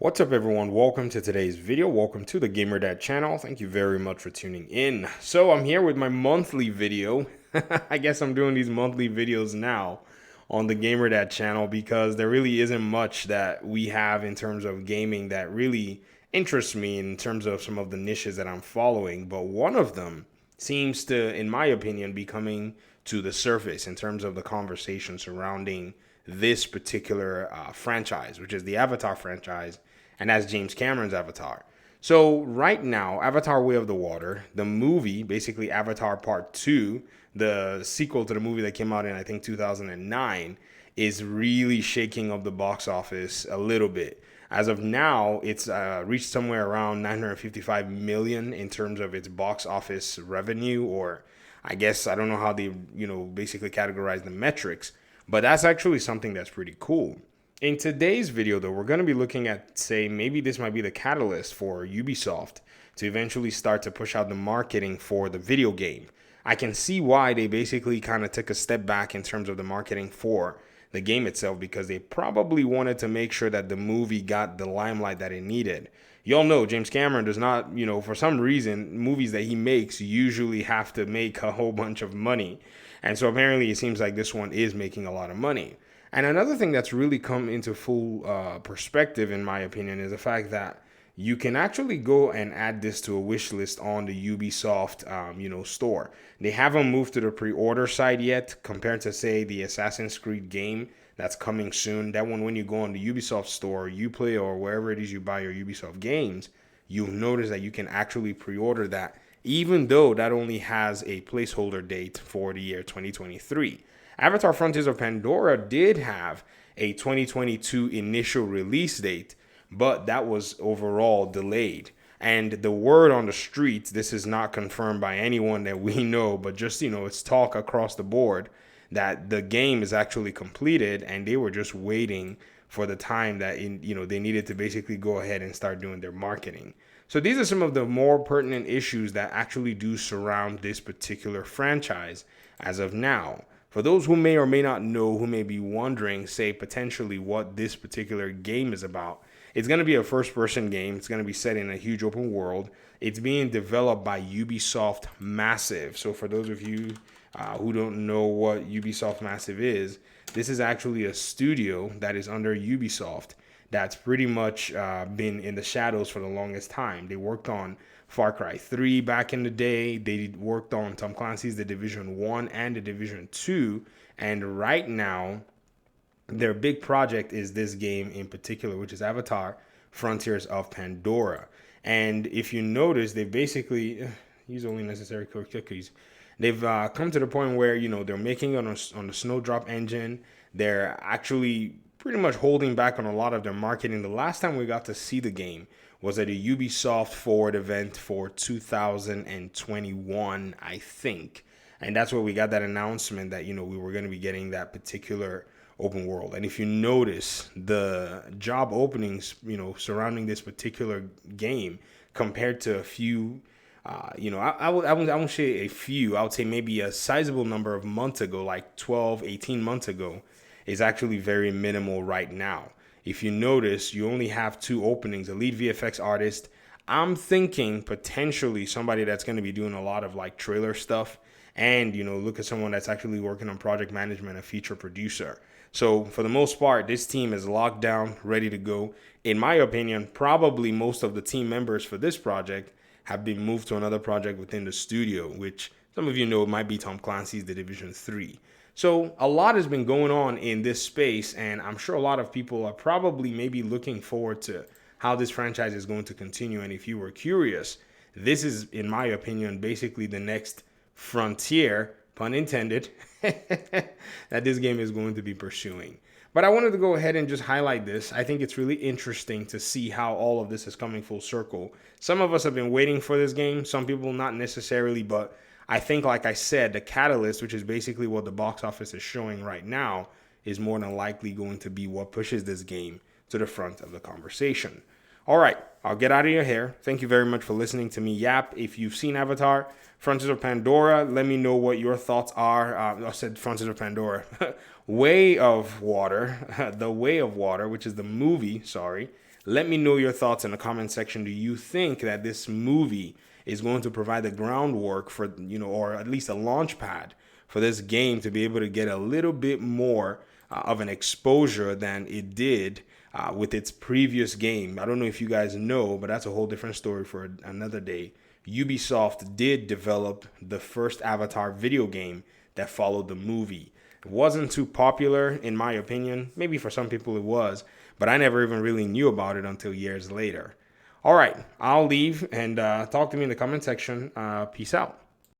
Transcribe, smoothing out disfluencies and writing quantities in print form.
What's up, everyone? Welcome to today's video. Welcome to the Gamer Dad channel. Thank you very much for tuning in. So I'm here with my monthly video. I guess I'm doing these monthly videos now on the Gamer Dad channel because there really isn't much that we have in terms of gaming that really interests me in terms of some of the niches that I'm following. But one of them seems to, in my opinion, be coming to the surface in terms of the conversation surrounding this particular franchise, which is the Avatar franchise, and that's James Cameron's Avatar. So right now, Avatar: Way of the Water, the movie, basically Avatar Part 2, the sequel to the movie that came out in I think 2009, is really shaking up the box office a little bit. As of now, it's reached somewhere around 955 million in terms of its box office revenue, or I guess I don't know how they, basically categorize the metrics, but that's actually something that's pretty cool. In today's video, though, we're going to be looking at, say, maybe this might be the catalyst for Ubisoft to eventually start to push out the marketing for the video game. I can see why they basically kind of took a step back in terms of the marketing for the game itself, because they probably wanted to make sure that the movie got the limelight that it needed. Y'all know James Cameron does not, for some reason, movies that he makes usually have to make a whole bunch of money. And so apparently it seems like this one is making a lot of money. And another thing that's really come into full perspective, in my opinion, is the fact that you can actually go and add this to a wish list on the Ubisoft, store. They haven't moved to the pre-order side yet, compared to, say, the Assassin's Creed game that's coming soon. That one, when you go on the Ubisoft store, Uplay, or wherever it is you buy your Ubisoft games, you'll notice that you can actually pre-order that, even though that only has a placeholder date for the year 2023. Avatar: Frontiers of Pandora did have a 2022 initial release date, but that was overall delayed. And the word on the streets, this is not confirmed by anyone that we know, but just, it's talk across the board that the game is actually completed and they were just waiting for the time that, they needed to basically go ahead and start doing their marketing. So these are some of the more pertinent issues that actually do surround this particular franchise as of now. For those who may or may not know, who may be wondering, say, potentially what this particular game is about, it's going to be a first-person game. It's going to be set in a huge open world. It's being developed by Ubisoft Massive. So for those of you who don't know what Ubisoft Massive is, this is actually a studio that is under Ubisoft that's pretty much been in the shadows for the longest time. They worked on Far Cry 3 back in the day. They worked on Tom Clancy's The Division 1 and The Division 2. And right now, their big project is this game in particular, which is Avatar: Frontiers of Pandora. And if you notice, they basically use only necessary cookies. They've come to the point where, they're making it on the Snowdrop engine. They're actually pretty much holding back on a lot of their marketing. The last time we got to see the game was at a Ubisoft Forward event for 2021, I think. And that's where we got that announcement that, we were going to be getting that particular open world. And if you notice the job openings, surrounding this particular game compared to a few, I won't say a few, I would say maybe a sizable number of months ago, like 12, 18 months ago, is actually very minimal right now. If you notice, you only have 2 openings, a lead VFX artist. I'm thinking potentially somebody that's going to be doing a lot of like trailer stuff, and, look at someone that's actually working on project management, a feature producer. So for the most part, this team is locked down, ready to go. In my opinion, probably most of the team members for this project have been moved to another project within the studio, which some of you know might be Tom Clancy's The Division 3. So a lot has been going on in this space, and I'm sure a lot of people are probably maybe looking forward to how this franchise is going to continue. And if you were curious, this is, in my opinion, basically the next frontier, pun intended, that this game is going to be pursuing. But I wanted to go ahead and just highlight this. I think it's really interesting to see how all of this is coming full circle. Some of us have been waiting for this game, some people not necessarily, but I think, like I said, the catalyst, which is basically what the box office is showing right now, is more than likely going to be what pushes this game to the front of the conversation. All right, I'll get out of your hair. Thank you very much for listening to me yap. If you've seen Avatar: Frontiers of Pandora, let me know what your thoughts are. I said Frontiers of Pandora. Way of Water, The Way of Water, which is the movie, sorry. Let me know your thoughts in the comment section. Do you think that this movie is going to provide the groundwork for, or at least a launch pad for this game to be able to get a little bit more of an exposure than it did with its previous game? I don't know if you guys know, but that's a whole different story for another day. Ubisoft did develop the first Avatar video game that followed the movie. It wasn't too popular, in my opinion. Maybe for some people it was, but I never even really knew about it until years later. All right, I'll leave and talk to me in the comment section. Peace out.